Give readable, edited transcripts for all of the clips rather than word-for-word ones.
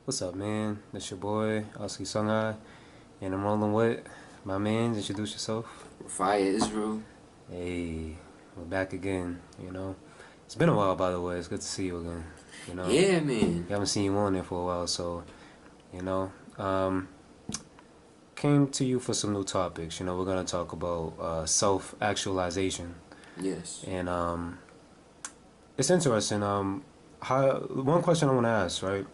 What's up, man? That's your boy, Oski Sungai, and I'm rolling with my man. Introduce yourself. Fire Israel. Hey, we're back again, It's been a while, by the way. It's good to see you again, Yeah, man. We haven't seen you on there for a while, so, you know. Came to you for some new topics. We're going to talk about self-actualization. Yes. And it's interesting. One question I want to ask, right?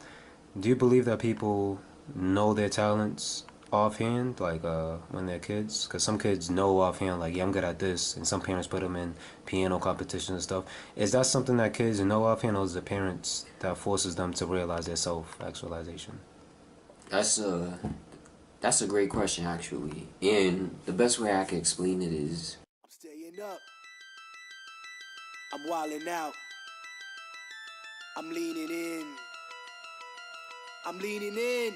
Do you believe that people know their talents offhand, like when they're kids? Because some kids know offhand, like, yeah, I'm good at this, and some parents put them in piano competitions and stuff. Is that something that kids know offhand, or is the parents that forces them to realize their self-actualization? That's a great question, actually. And the best way I can explain it is, I'm staying up. I'm wilding out. I'm leaning in. I'm leaning in.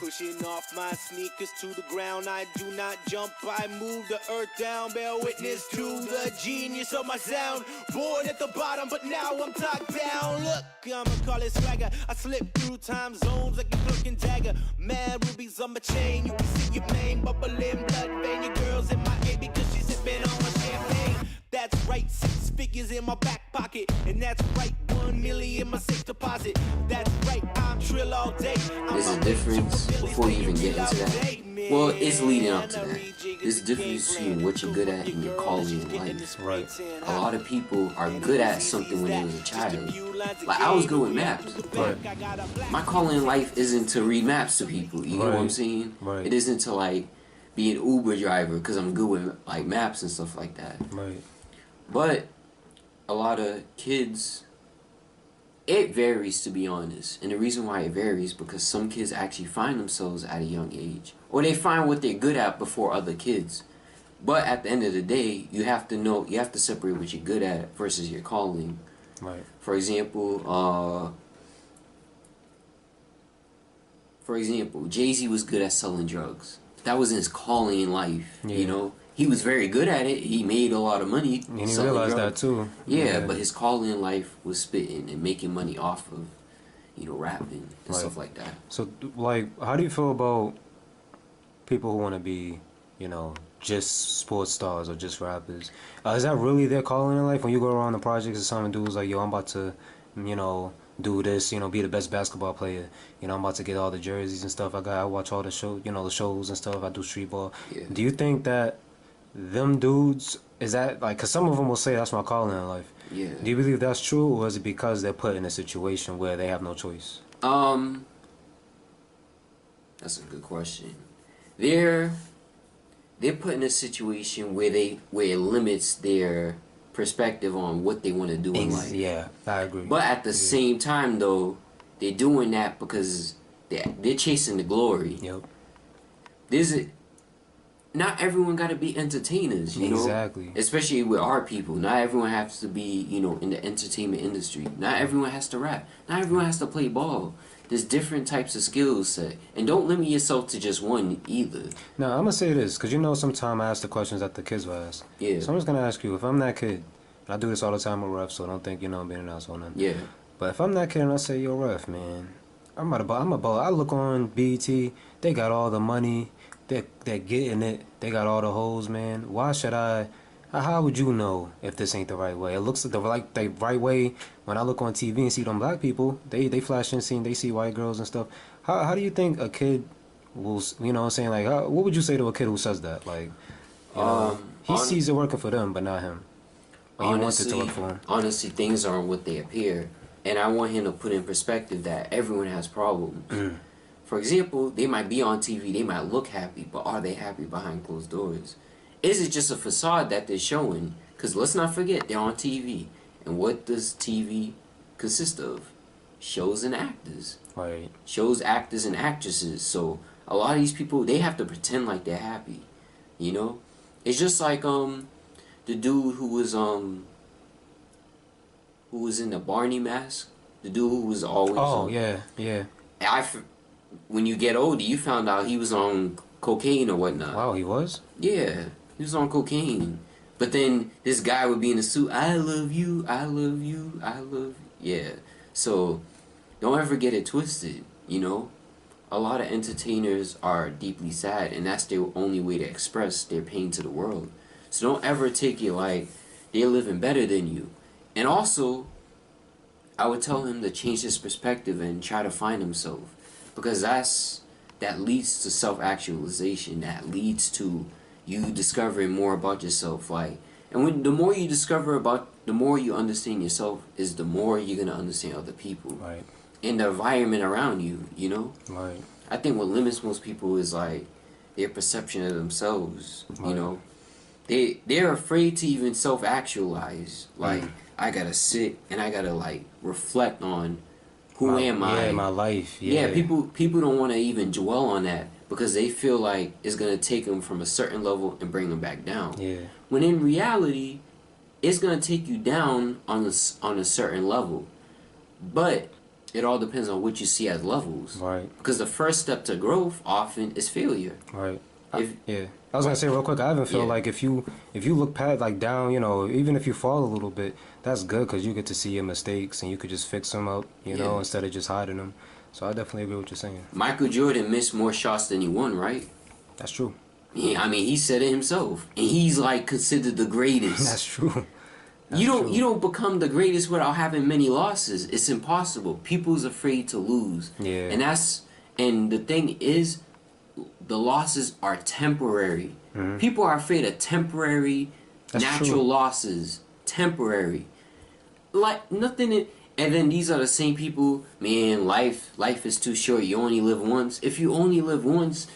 Pushing off my sneakers to the ground. I do not jump, I move the earth down. Bear witness to the genius of my sound. Born at the bottom, but now I'm top down. Look, I'ma call it swagger. I slip through time zones like a cloak and dagger. Mad rubies on my chain. You can see your name bubbling, blood vein. Your girl's in my ear because she's sipping on my champagne. That's right, 6 figures in my back pocket. And that's right, 1 million in my safe deposit. That's right, I'm trill all day. there's a difference before you even get into that. Well, it's leading up to that. There's a difference between what you're good at and your calling in life. Right. A lot of people are good at something when they was a child. Like, I was good with maps. Right. My calling in life isn't to read maps to people. You know what I'm saying? Right. It isn't to, like, be an Uber driver because I'm good with, like, maps and stuff like that. Right. But a lot of kids, it varies, to be honest. And the reason why it varies because some kids actually find themselves at a young age, or they find what they're good at before other kids. But at the end of the day, you have to know, you have to separate what you're good at versus your calling. Right. For example, Jay-Z was good at selling drugs. That was his calling in life, Yeah. He was very good at it. He made a lot of money. And he realized that too. Yeah, but his calling in life was spitting and making money off of, rapping and stuff like that. So, like, how do you feel about people who want to be, just sports stars or just rappers? Is that really their calling in life? When you go around the projects and some dudes like, yo, I'm about to, do this, be the best basketball player. I'm about to get all the jerseys and stuff. I watch all the the shows and stuff. I do street ball. Yeah. Do you think that them dudes, is that like, because some of them will say that's my calling in life. Yeah. Do you believe that's true, or is it because they're put in a situation where they have no choice? That's a good question. They're put in a situation where it limits their perspective on what they want to do in life. Yeah, I agree. But at the same time, though, they're doing that because they're chasing the glory. Yep. Not everyone got to be entertainers, you know? Exactly. Especially with our people. Not everyone has to be, in the entertainment industry. Not everyone has to rap. Not everyone has to play ball. There's different types of skills set. And don't limit yourself to just one either. Now, I'm going to say this, because sometimes I ask the questions that the kids will ask. Yeah. So I'm just going to ask you, if I'm that kid, and I do this all the time with refs, so don't think, I'm being an asshole. Nothing. Yeah. But if I'm that kid and I say, yo, ref, man, I'm a ball. I look on BT, they got all the money. They're getting it. They got all the hoes, man. Why should I? How would you know if this ain't the right way? It looks like the right way when I look on TV and see them black people. They flash in scene. They see white girls and stuff. How do you think a kid will? Saying like, what would you say to a kid who says that? Like, he sees it working for them, but not him. But he wants it to work for him. Honestly, things aren't what they appear, and I want him to put in perspective that everyone has problems. For example, they might be on TV, they might look happy, but are they happy behind closed doors? Is it just a facade that they're showing? Because let's not forget, they're on TV. And what does TV consist of? Shows and actors. Right. Shows, actors, and actresses. So a lot of these people, they have to pretend like they're happy. It's just like the dude who was in the Barney mask. The dude who was always yeah. When you get older, you found out he was on cocaine or whatnot. Wow, he was? Yeah, he was on cocaine. But then this guy would be in a suit, I love you, I love you, I love you. Yeah. So don't ever get it twisted, you know? A lot of entertainers are deeply sad, and that's their only way to express their pain to the world. So don't ever take it like they're living better than you. And also, I would tell him to change his perspective and try to find himself, because that leads to self-actualization. That leads to you discovering more about yourself. Like, and when the more you discover about, the more you understand yourself, is the more you're gonna understand other people, Right. and the environment around you. You know. Right. I think what limits most people is like their perception of themselves. Right. You know, they're afraid to even self-actualize. Like, I gotta sit and I gotta like reflect on who am I? Yeah, my life. Yeah. People don't want to even dwell on that because they feel like it's gonna take them from a certain level and bring them back down. Yeah. When in reality, it's gonna take you down on a certain level, but it all depends on what you see as levels. Right. Because the first step to growth often is failure. Right. Yeah. I was gonna say real quick. I even feel like if you look past like down, you know, even if you fall a little bit, that's good because you get to see your mistakes and you could just fix them up, you know, instead of just hiding them. So I definitely agree with what you're saying. Michael Jordan missed more shots than he won, right? That's true. Yeah, I mean, he said it himself, and he's like considered the greatest. That's true. You don't become the greatest without having many losses. It's impossible. People's afraid to lose. Yeah. And the thing is, the losses are temporary. Mm-hmm. People are afraid of temporary natural losses. Temporary. Like nothing. And then these are the same people, man, life is too short. You only live once. If you only live once,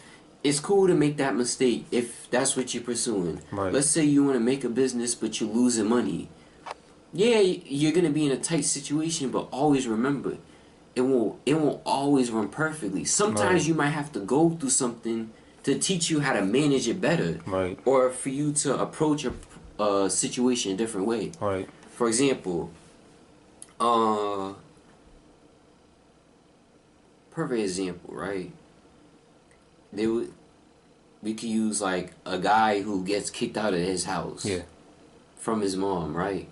it's cool to make that mistake if that's what you're pursuing. Right. Let's say you want to make a business but you're losing money. Yeah, you're going to be in a tight situation, but always remember, it won't always run perfectly. Sometimes you might have to go through something to teach you how to manage it better. Right. Or for you to approach a situation a different way. Right. For example, perfect example, right? We could use like a guy who gets kicked out of his house. Yeah. From his mom, right?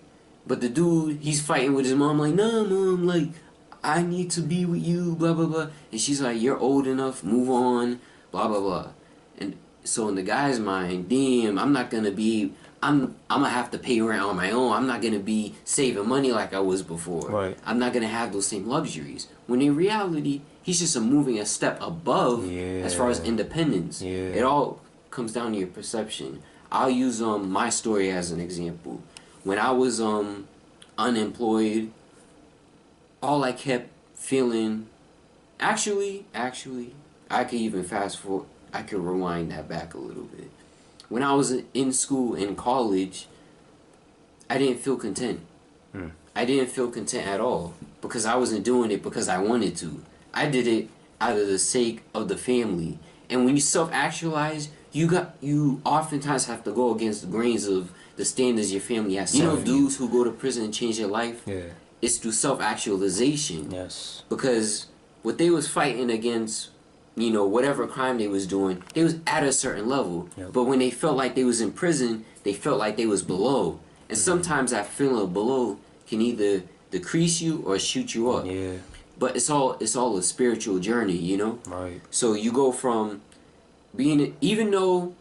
But the dude, he's fighting with his mom, like, nah, mom, like, I need to be with you, blah, blah, blah. And she's like, you're old enough, move on, blah, blah, blah. And so in the guy's mind, damn, I'm gonna have to pay rent on my own. I'm not gonna be saving money like I was before. Right. I'm not gonna have those same luxuries. When in reality, he's just moving a step above as far as independence. Yeah. It all comes down to your perception. I'll use my story as an example. When I was unemployed, all I kept feeling, actually, I could even fast forward. I could rewind that back a little bit. When I was in school, in college, I didn't feel content. I didn't feel content at all because I wasn't doing it because I wanted to. I did it out of the sake of the family. And when you self-actualize, you oftentimes have to go against the grains of the standards your family has. You know, dudes who go to prison and change their life. Yeah. It's through self-actualization. Yes. Because what they was fighting against, you know, whatever crime they was doing, they was at a certain level. Yep. But when they felt like they was in prison, they felt like they was below. And sometimes that feeling of below can either decrease you or shoot you up. Yeah. But it's all a spiritual journey, you know? Right. So you go from being, even though,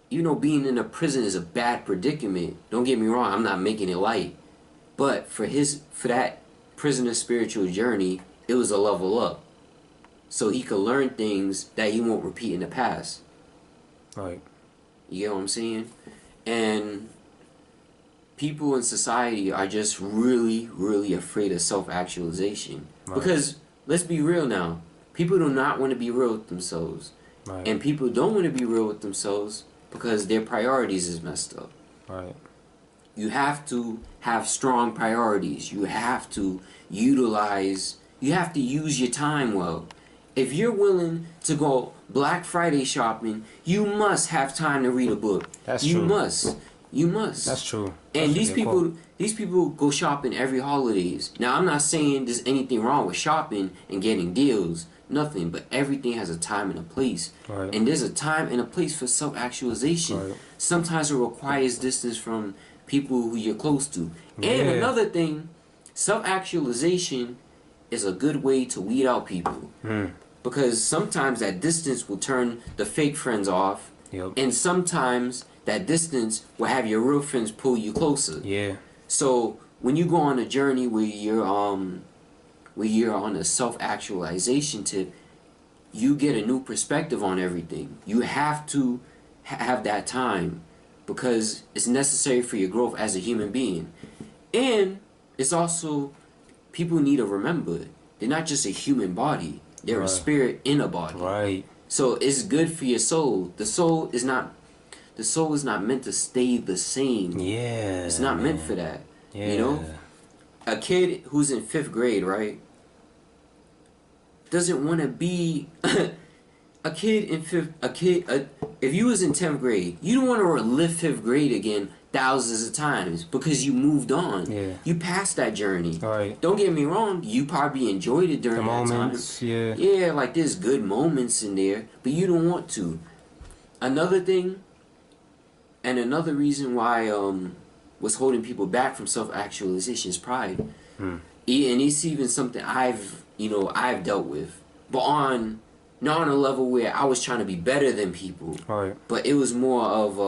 you know, being in a prison is a bad predicament. Don't get me wrong, I'm not making it light. But for that prisoner's spiritual journey, it was a level up. So he could learn things that he won't repeat in the past. Right. You get what I'm saying? And people in society are just really, really afraid of self-actualization. Right. Because, let's be real now, people do not want to be real with themselves. Right. And people don't want to be real with themselves because their priorities is messed up. Right. You have to have strong priorities. You have to use your time well. If you're willing to go Black Friday shopping, you must have time to read a book. That's you true. must. You must. That's true. And That's these people go shopping every holidays. Now, I'm not saying there's anything wrong with shopping and getting deals. Nothing. But everything has a time and a place. Right. And there's a time and a place for self-actualization. Right. Sometimes it requires distance from people who you're close to. And Yeah. another thing, self-actualization is a good way to weed out people. Because sometimes that distance will turn the fake friends off. Yep. And sometimes that distance will have your real friends pull you closer. Yeah. So when you go on a journey where you're on a self-actualization tip, you get a new perspective on everything. You have to have that time because it's necessary for your growth as a human being. And it's also, people need to remember, they're not just a human body. They're a spirit in a body. Right. So it's good for your soul. The soul is not meant to stay the same. Yeah. It's not meant for that. Yeah. You know? A kid who's in 5th grade, right? Doesn't want to be if you was in 10th grade, you don't want to relive 5th grade again thousands of times because you moved on. Yeah. You passed that journey. Right. Don't get me wrong, you probably enjoyed it during The that moments, time. yeah. Yeah, like there's good moments in there, but you don't want to. Another thing, and another reason why what's holding people back from self-actualization is pride. And it's even something I've dealt with, but not on a level where I was trying to be better than people. Right. But it was more of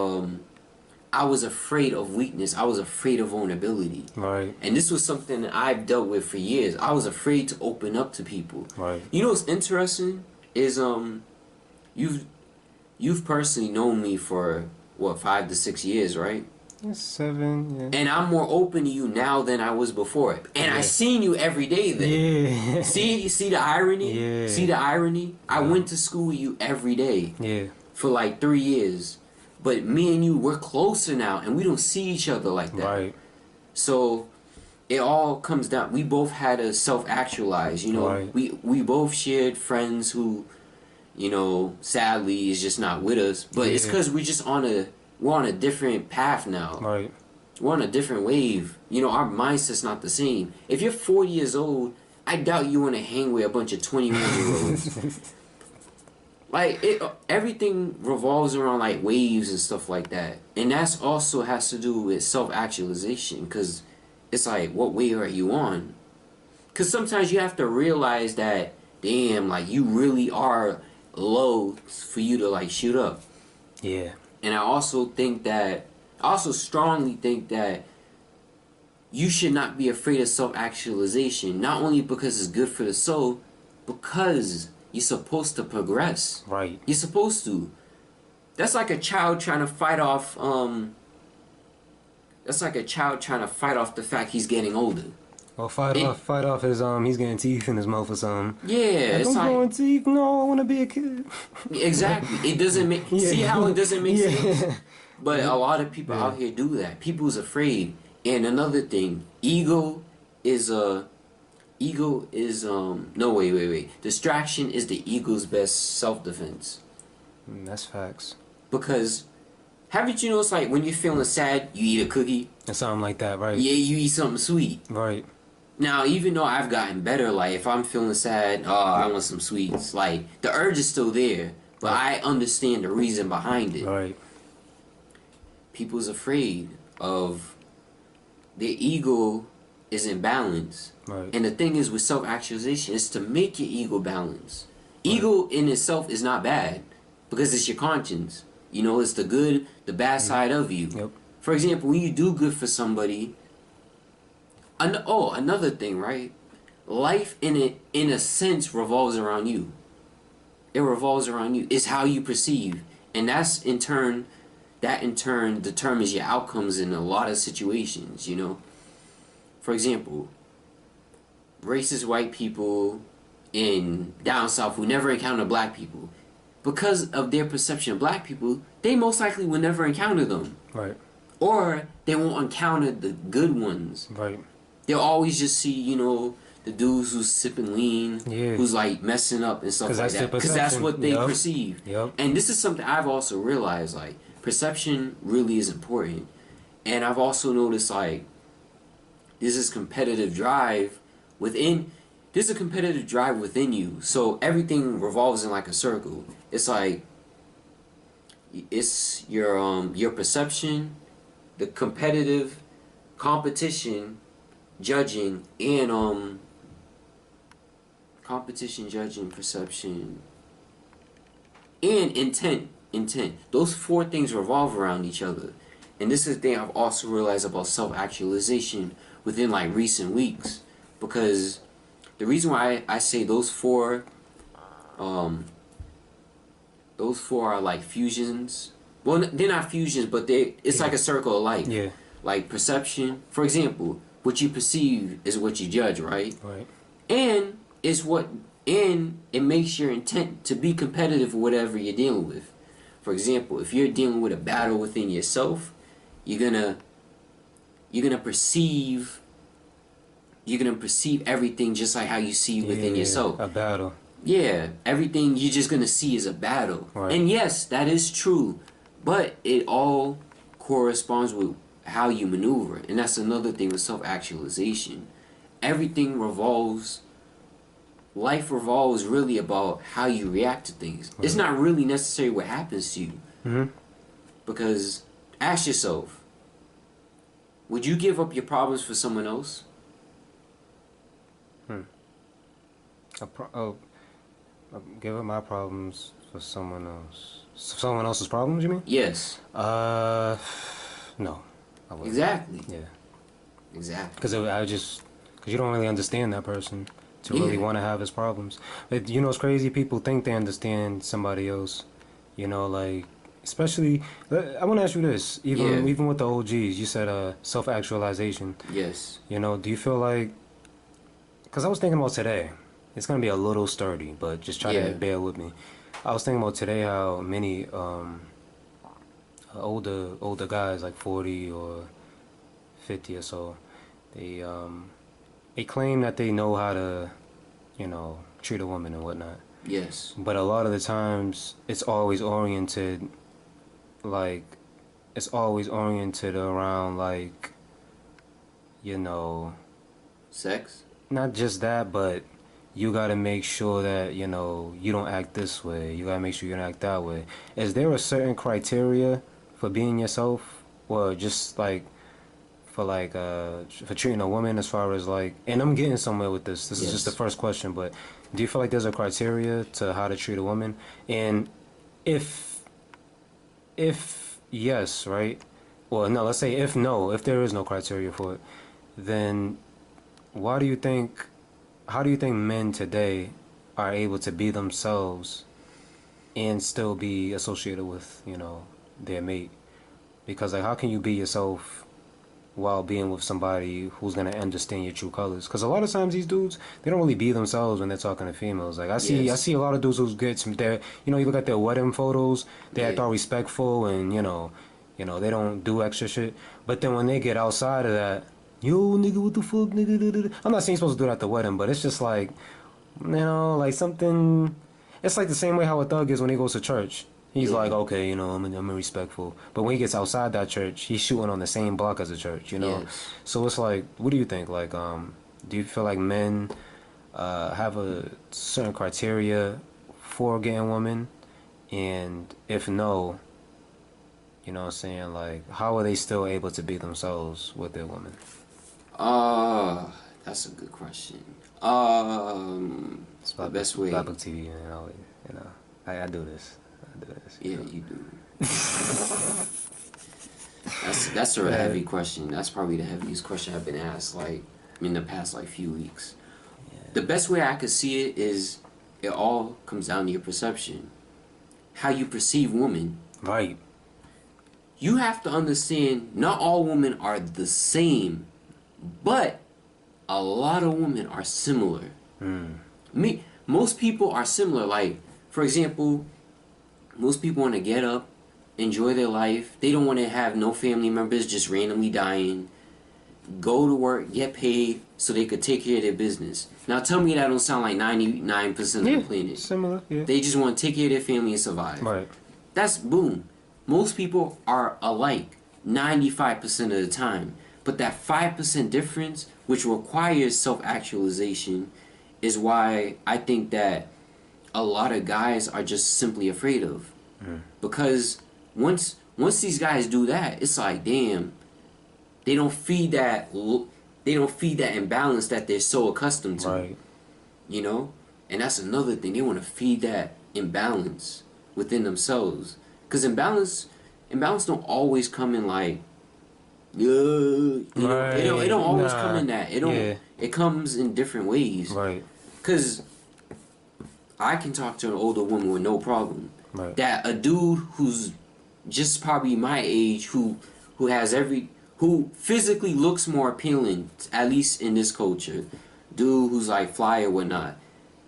I was afraid of weakness. I was afraid of vulnerability. Right. And this was something that I've dealt with for years. I was afraid to open up to people. Right. You know what's interesting is you've personally known me for what, 5 to 6 years, right? 7. Yeah. And I'm more open to you now than I was before. And I seen you every day then. Yeah. See the irony? Yeah. See the irony? I went to school with you every day. Yeah. For like 3 years. But me and you, we're closer now, and we don't see each other like that. Right. So it all comes down. We both had to self-actualize. You know, Right. we both shared friends who, you know, sadly is just not with us. But it's because we're on a different path now. Right. We're on a different wave. You know, our mindset's not the same. If you're 40 years old, I doubt you want to hang with a bunch of 21-year-olds. Like, everything revolves around, like, waves and stuff like that. And that's also has to do with self-actualization. Because it's like, what wave are you on? Because sometimes you have to realize that, damn, like, you really are low for you to, like, shoot up. Yeah. And I also strongly think that you should not be afraid of self-actualization. Not only because it's good for the soul, because you're supposed to progress. Right. You're supposed to. That's like a child trying to fight off. That's like a child trying to fight off the fact he's getting older. Or fight off his he's getting teeth in his mouth or something. Yeah, like, it's I'm going teeth. No, I want to be a kid. Exactly. It doesn't make. See how it doesn't make sense. But a lot of people out here do that. People's afraid. And another thing, ego is no, wait. Distraction is the ego's best self-defense. That's facts. Because haven't you noticed, like, when you're feeling sad, you eat a cookie? Or something like that, right? Yeah, you eat something sweet. Right. Now, even though I've gotten better, like, if I'm feeling sad, I want some sweets. Like, the urge is still there, but I understand the reason behind it. Right. People's afraid of their ego is in balance. Right. And the thing is with self-actualization is to make your ego balance. Ego in itself is not bad because it's your conscience. You know, it's the good, the bad side of you. Yep. For example, when you do good for somebody, another thing, right? Life in a sense revolves around you. It revolves around you. It's how you perceive, and that in turn determines your outcomes in a lot of situations. You know, for example, racist white people in down south who never encounter black people, because of their perception of black people, they most likely will never encounter them. Right. Or they won't encounter the good ones. Right. They'll always just see, you know, the dudes who's sipping lean, who's like messing up and stuff like that. Because that's what they perceive. Yep. And this is something I've also realized, like, perception really is important. And I've also noticed, like, there's a competitive drive within you. So everything revolves in like a circle. It's like, it's your perception, the competitive competition, judging, and competition, judging, perception, and intent. Those four things revolve around each other. And this is the thing I've also realized about self-actualization within like recent weeks. Because the reason why I say those four are like fusions. Well, they're not fusions, but it's like a circle of life. Yeah. Like perception. For example, what you perceive is what you judge, right? Right. And it makes your intent to be competitive with whatever you're dealing with. For example, if you're dealing with a battle within yourself, you're gonna perceive everything just like how you see within yourself. A battle. Yeah, everything you're just gonna see is a battle. Right. And yes, that is true, but it all corresponds with how you maneuver, and that's another thing with self-actualization. Life revolves really about how you react to things. Right. It's not really necessarily what happens to you. Mm-hmm. Because ask yourself, would you give up your problems for someone else? Give up my problems for someone else. Someone else's problems, you mean? Yes. No. I wouldn't. Exactly. Yeah. Exactly. Because you don't really understand that person to really want to have his problems. But you know, it's crazy. People think they understand somebody else. You know, like, especially, I want to ask you this. Even with the OGs, you said self-actualization. Yes. You know, do you feel like, because I was thinking about today, it's going to be a little sturdy, but just try to bear with me. I was thinking about today how many older guys, like 40 or 50 or so, they claim that they know how to, you know, treat a woman and whatnot. Yes. But a lot of the times, it's always oriented around, like, you know, sex? Not just that, but you gotta make sure that, you know, you don't act this way. You gotta make sure you don't act that way. Is there a certain criteria for being yourself? Or just, like, for treating a woman, as far as, like, and I'm getting somewhere with this. This is just the first question, but do you feel like there's a criteria to how to treat a woman? And if yes, right? Well, no, let's say if there is no criteria for it, then how do you think men today are able to be themselves and still be associated with, you know, their mate? Because, like, how can you be yourself while being with somebody who's going to understand your true colors? Because a lot of times these dudes, they don't really be themselves when they're talking to females. Like, I see a lot of dudes who get some, you know, you look at their wedding photos, they act all respectful and, you know, they don't do extra shit. But then when they get outside of that, yo, nigga, what the fuck, nigga? I'm not saying you're supposed to do that at the wedding, but it's just like, you know, like something. It's like the same way how a thug is when he goes to church. He's like, okay, you know, I'm respectful. But when he gets outside that church, he's shooting on the same block as the church, you know? Yes. So it's like, what do you think? Like, do you feel like men have a certain criteria for getting women? And if no, you know what I'm saying? Like, how are they still able to be themselves with their women? That's a good question. It's the best way. BLACKBOOKT.V, you know, I do this. Yeah, you do. That's a heavy question. That's probably the heaviest question I've been asked, like, in the past, like, few weeks. Yeah. The best way I could see it is it all comes down to your perception. How you perceive women. Right. You have to understand, not all women are the same, but a lot of women are similar. Most people are similar. Like, for example, most people want to get up, enjoy their life. They don't want to have no family members just randomly dying. Go to work, get paid, so they could take care of their business. Now tell me that don't sound like 99% of the planet. Similar, yeah. They just want to take care of their family and survive. Right. That's boom. Most people are alike 95% of the time. But that 5% difference, which requires self-actualization, is why I think that a lot of guys are just simply afraid of. Because once these guys do that, it's like, damn, they don't feed that imbalance that they're so accustomed to. Right. You know? And that's another thing. They want to feed that imbalance within themselves. Because imbalance don't always come in like, you know, it don't always come in that. It don't. Yeah. It comes in different ways. Right. Because I can talk to an older woman with no problem. Right. That a dude who's just probably my age, who physically looks more appealing, at least in this culture, dude who's like fly or whatnot,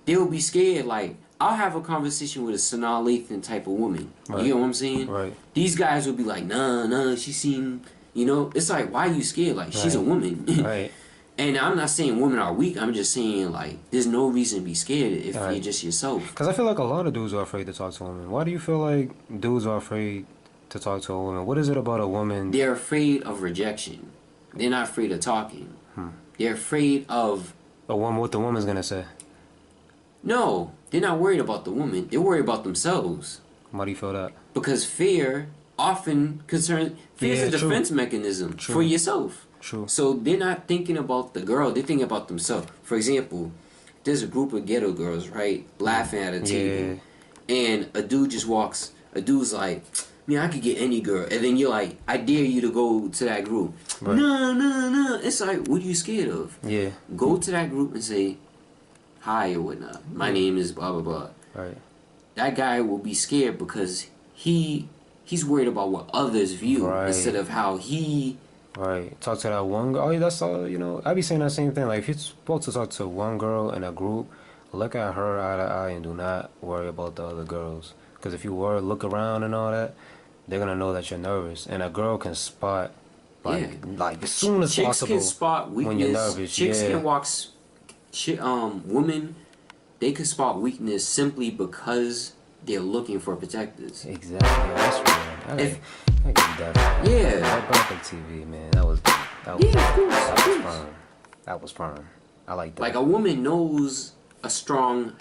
they'll be scared. Like, I'll have a conversation with a Sanaa Lathan type of woman. Right. You know what I'm saying? Right. These guys will be like, nah, she seem, you know, it's like, why are you scared? Like, she's a woman. Right. And I'm not saying women are weak. I'm just saying, like, there's no reason to be scared if Right. you're just yourself. Because I feel like a lot of dudes are afraid to talk to women. Why do you feel like dudes are afraid to talk to a woman? What is it about a woman? They're afraid of rejection. They're not afraid of talking. They're afraid of... A woman, what the woman's going to say? No, they're not worried about the woman. They're worried about themselves. Why do you feel that? Because fear often concerns... Fear is a true. defense mechanism True. for yourself. True. So they're not thinking about the girl. They're thinking about themselves. For example, there's a group of ghetto girls, right? Laughing at a table. And a dude just walks... A dude's like... Man, I could get any girl. And then you're like, I dare you to go to that group. Right. No. It's like, what are you scared of? Yeah. Go to that group and say hi or whatnot. My name is blah, blah, blah. Right. That guy will be scared because he's worried about what others view Right. instead of how he... Right. Talk to that one girl. Oh, that's all, you know. I be saying that same thing. Like, if you're supposed to talk to one girl in a group, look at her eye to eye and do not worry about the other girls. Because if you look around and all that, they're going to know that you're nervous. And a girl can spot, like as soon as Chicks possible can spot weakness. when you're nervous. Chicks can walk... women, they can spot weakness simply because they're looking for protectors. Exactly. That's real. I give you that. Yeah. That BLACKBOOKT.TV, man. That was Of course. firm. That was firm. I like that. Like, a woman knows a strong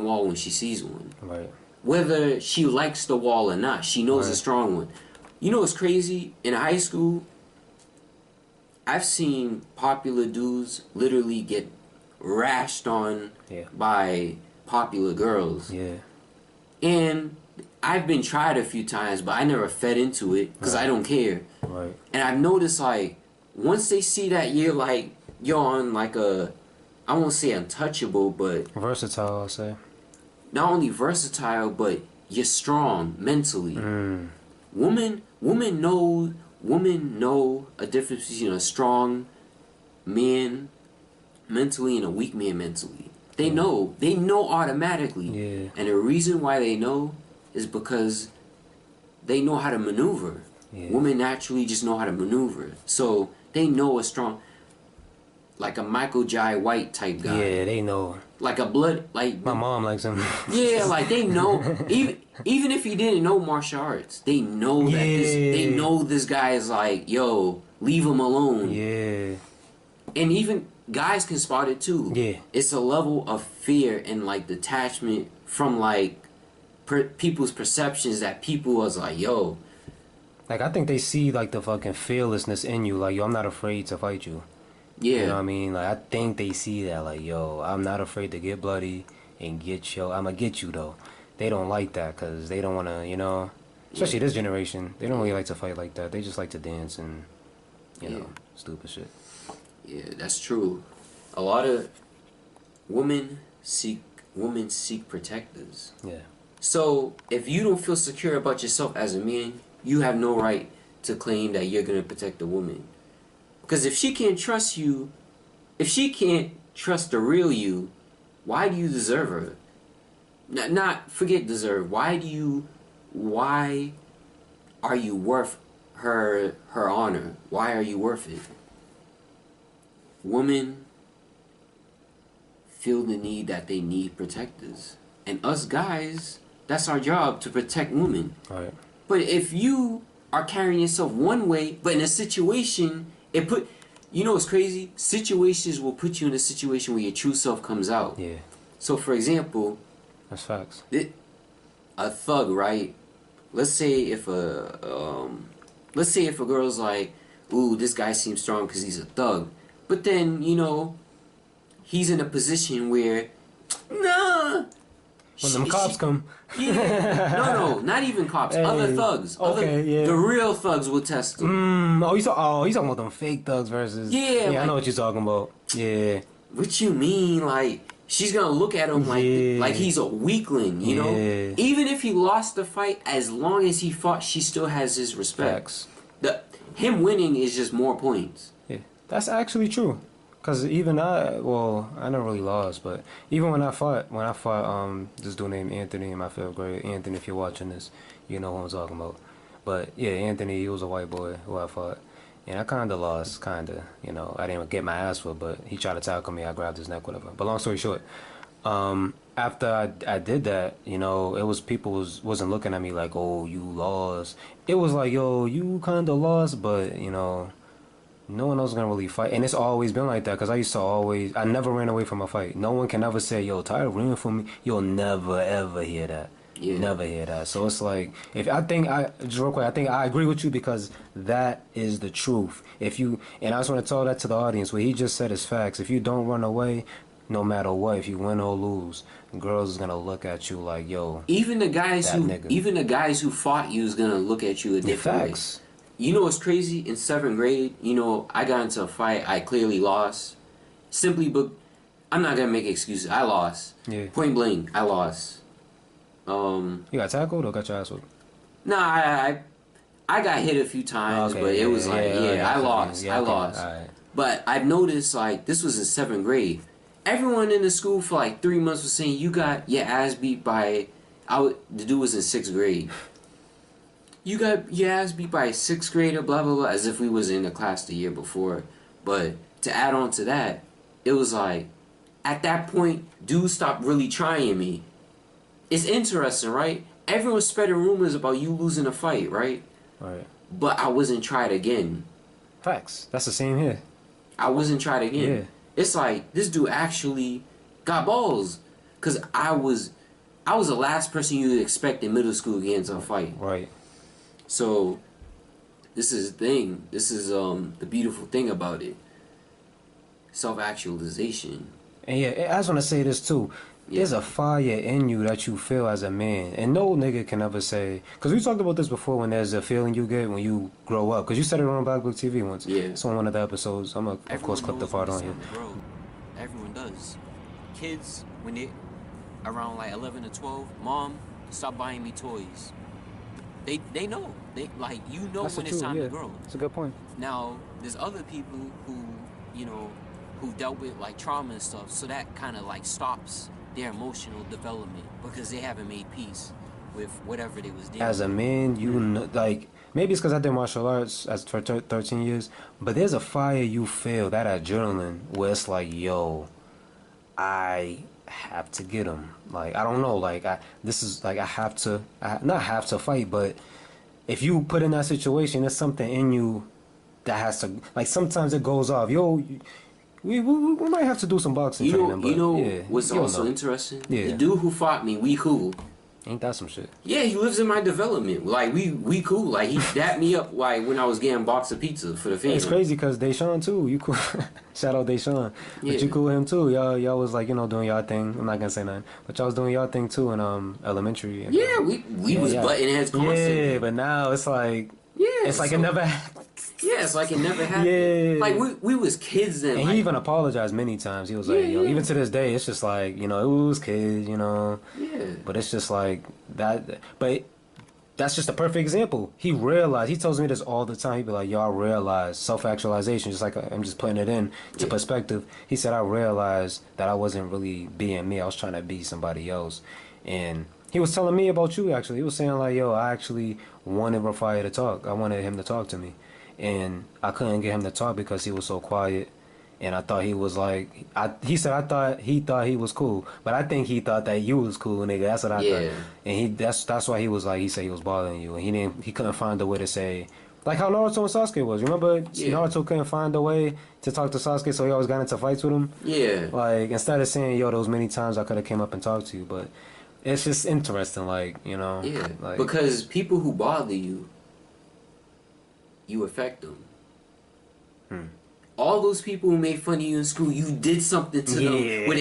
wall when she sees one. Right. Whether she likes the wall or not, she knows a strong one. You know what's crazy? In high school, I've seen popular dudes literally get rashed on by popular girls. Yeah. And I've been tried a few times, but I never fed into it because I don't care. Right. And I've noticed, like, once they see that you're on like a, I won't say untouchable, but Versatile, I'll say. not only versatile, but you're strong mentally. Women know a difference between a strong man mentally and a weak man mentally. They know automatically. Yeah. And the reason why they know is because they know how to maneuver. Yeah. Women naturally just know how to maneuver. So they know a strong, like a Michael Jai White type guy. Yeah, they know. Like a blood, like My mom likes him. yeah, like they know. Even if he didn't know martial arts, they know that they know this guy is like, yo, leave him alone. Yeah. And even guys can spot it too. Yeah. It's a level of fear and like detachment from like people's perceptions that people was like, yo. Like, I think they see, like, the fucking fearlessness in you. Like, yo, I'm not afraid to fight you. Yeah. You know what I mean? Like, I think they see that. Like, yo, I'm not afraid to get bloody and get you. I'm going to get you, though. They don't like that because they don't want to, you know. Especially this generation. They don't really like to fight like that. They just like to dance and, you know, stupid shit. Yeah, that's true. A lot of women seek protectors. Yeah. So if you don't feel secure about yourself as a man, you have no right to claim that you're going to protect a woman. Because if she can't trust you, if she can't trust the real you, why do you deserve her? Not forget deserve. Why are you worth her honor? Why are you worth it? Women feel the need that they need protectors. And us guys, that's our job, to protect women. Right. But if you are carrying yourself one way, but in a situation, you know what's crazy? Situations will put you in a situation where your true self comes out. Yeah. So, for example, That's facts. A thug, right? Let's say if a girl's like, ooh, this guy seems strong because he's a thug. But then, you know, he's in a position where, nah. When them cops come. Yeah. No, not even cops. Hey, other thugs. yeah. The real thugs will test him. You talking about them fake thugs versus. Yeah, Yeah, I like, know what you're talking about. Yeah. what you mean? Like, she's gonna look at him like he's a weakling, you know? Even if he lost the fight, as long as he fought, she still has his respect. Facts. Him winning is just more points. Yeah, that's actually true. Cause even I never really lost, but even when I fought this dude named Anthony in my 5th grade. Anthony, if you're watching this, you know who I'm talking about. But yeah, Anthony, he was a white boy who I fought, and I kind of lost, you know. I didn't get my ass for, but he tried to tackle me. I grabbed his neck, whatever. But long story short, after I did that, you know, it was people wasn't looking at me like, oh, you lost. It was like, yo, you kind of lost, but you know. No one else is gonna really fight, and it's always been like that. Cause I never ran away from a fight. No one can ever say, "Yo, Tyler ran from me." You'll never ever hear that. Yeah. Never hear that. So it's like, just real quick, I think I agree with you because that is the truth. And I just want to tell that to the audience. What he just said is facts. If you don't run away, no matter what, if you win or lose, girls is gonna look at you like, "Yo." Even the guys who fought you is gonna look at you a different way. Facts. You know what's crazy? In 7th grade, you know, I got into a fight. I clearly lost. But I'm not going to make excuses. I lost. Yeah. Point blank, I lost. You got tackled or got your ass whooped? Nah, I got hit a few times, but it was I lost. I lost. Right. But I've noticed, like, this was in 7th grade. Everyone in the school for, like, 3 months was saying, you got your ass beat by... the dude was in 6th grade. You got your ass beat by a 6th grader, blah, blah, blah, as if we was in the class the year before. But to add on to that, it was like, at that point, dudes stopped really trying me. It's interesting, right? Everyone's spreading rumors about you losing a fight, right? Right. But I wasn't tried again. Facts. That's the same here. I wasn't tried again. Yeah. It's like, this dude actually got balls. Because I was the last person you would expect in middle school to get into a fight. Right. So, this is the thing. This is the beautiful thing about it. Self-actualization. And yeah, I just want to say this too. Yeah. There's a fire in you that you feel as a man. And no nigga can ever say... Because we talked about this before when there's a feeling you get when you grow up. Because you said it on BLACKBOOKT.V once. Yeah. It's on one of the episodes. I'm going to, of course, clip the part on here. Everyone does. Kids, when they around like 11 or 12, Mom, stop buying me toys. They know. You know when it's time to grow. That's a good point. Now, there's other people who, you know, who dealt with like trauma and stuff, so that kind of like stops their emotional development because they haven't made peace with whatever they was dealing with. As a man, you know, like, maybe it's because I did martial arts for 13 years, but there's a fire you feel, that adrenaline, where it's like, yo, I have to get him. Like, I don't know, like, I not have to fight, but if you put in that situation, there's something in you that has to, like, sometimes it goes off. Yo, we might have to do some boxing training. But, what's also interesting? Yeah. The dude who fought me, we cool. Ain't that some shit? Yeah, he lives in my development. Like, we cool. Like, he dapped me up like when I was getting a box of pizza for the family. It's crazy because Deshaun too. You cool. Shout out Deshaun. Yeah. But you cool with him too. Y'all was like, you know, doing y'all thing. I'm not gonna say nothing. But y'all was doing y'all thing too in elementary. And, yeah, we was butting heads constantly. Yeah, but now it's like... Yeah. It's like it never happened. Yeah, it's like it never happened. Yeah. Like, we was kids then. And he even apologized many times. He was like, yo, even to this day, it's just like, you know, it was kids, you know. Yeah. But it's just like that. But that's just a perfect example. He realized, he tells me this all the time. He'd be like, yo, I realized self-actualization, just like I'm just putting it in to perspective. He said, I realized that I wasn't really being me. I was trying to be somebody else. And he was telling me about you, actually. He was saying, like, yo, I actually wanted Rafai to talk. I wanted him to talk to me. And I couldn't get him to talk because he was so quiet. And I thought he was like... he said he thought he was cool. But I think he thought that you was cool, nigga. That's what I thought. And that's why he was like... He said he was bothering you. And he couldn't find a way to say... Like how Naruto and Sasuke was. Remember? Naruto couldn't find a way to talk to Sasuke, so he always got into fights with him? Yeah. Like, instead of saying, yo, those many times I could have came up and talked to you. But it's just interesting, like, you know? Yeah. Like, because people who bother you... you affect them. all those people who made fun of you in school, you did something to them where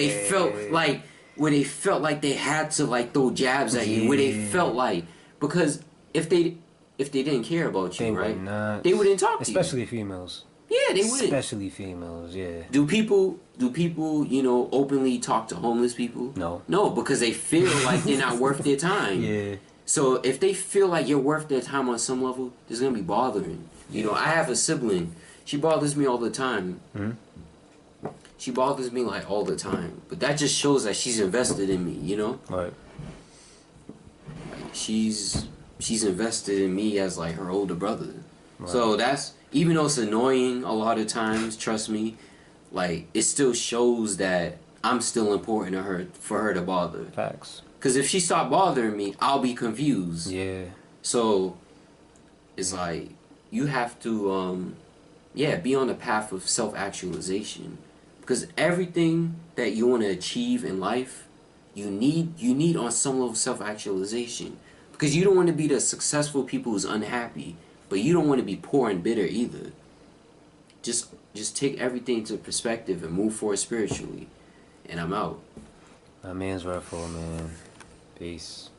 they felt like they had to like throw jabs at you, where they felt like, because if they didn't care about you, They right? would not. They wouldn't talk to you. Especially females. Yeah, they wouldn't. Especially females, yeah. Do people, openly talk to homeless people? No. No, because they feel like they're not worth their time. Yeah. So if they feel like you're worth their time on some level, there's gonna be bothering. I have a sibling. She bothers me all the time. Mm-hmm. She bothers me like all the time. But that just shows that she's invested in me, Right. Like, she's invested in me as like her older brother. Right. So that's, even though it's annoying a lot of times, trust me, like it still shows that I'm still important to her for her to bother. Facts. Because if she stopped bothering me, I'll be confused. Yeah. So it's like you have to be on the path of self-actualization, because everything that you want to achieve in life, you need on some level self-actualization, because you don't want to be the successful people who's unhappy, but you don't want to be poor and bitter either. Just take everything into perspective and move forward spiritually. And I'm out. My man's Ruffle, man. Peace.